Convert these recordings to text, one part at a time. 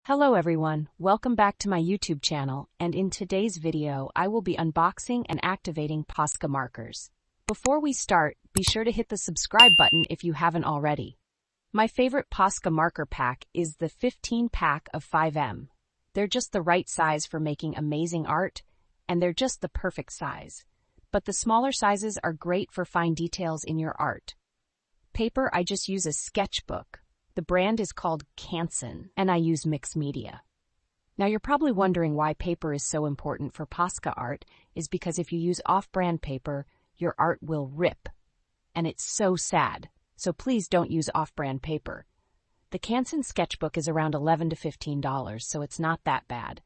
Hello everyone, welcome back to my YouTube channel, and in today's video I will be unboxing and activating POSCA markers. Before we start, be sure to hit the subscribe button if you haven't already. My favorite POSCA marker pack is the 15 pack of 5M. They're just the right size for making amazing art, and they're just the perfect size. But the smaller sizes are great for fine details in your art. Paper, I just use a sketchbook. The brand is called Canson, and I use mixed media. Now you're probably wondering why paper is so important for POSCA art is because if you use off-brand paper, your art will rip. And it's so sad, so please don't use off-brand paper. The Canson sketchbook is around $11 to $15, so it's not that bad.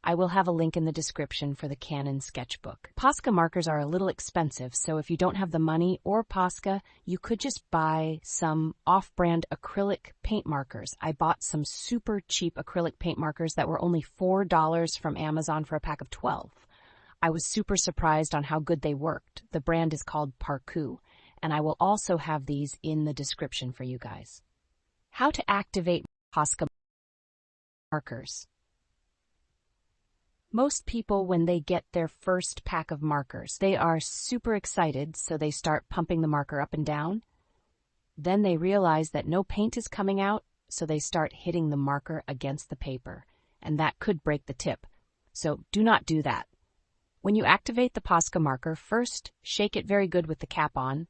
I will have a link in the description for the Canon sketchbook. POSCA markers are a little expensive, so if you don't have the money or POSCA, you could just buy some off-brand acrylic paint markers. I bought some super cheap acrylic paint markers that were only $4 from Amazon for a pack of 12. I was super surprised on how good they worked. The brand is called Parkoo, and I will also have these in the description for you guys. How to activate POSCA markers. Most people, when they get their first pack of markers, they are super excited, so they start pumping the marker up and down. Then they realize that no paint is coming out, so they start hitting the marker against the paper, and that could break the tip. So do not do that. When you activate the POSCA marker, first shake it very good with the cap on,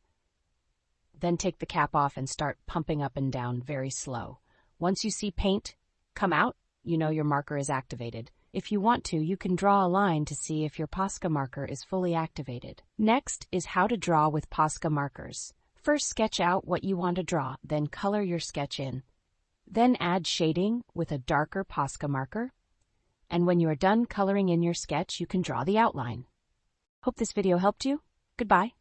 then take the cap off and start pumping up and down very slow. Once you see paint come out, you know your marker is activated. If you want to, you can draw a line to see if your POSCA marker is fully activated. Next is how to draw with POSCA markers. First, sketch out what you want to draw, then color your sketch in. Then add shading with a darker POSCA marker. And when you are done coloring in your sketch, you can draw the outline. Hope this video helped you. Goodbye.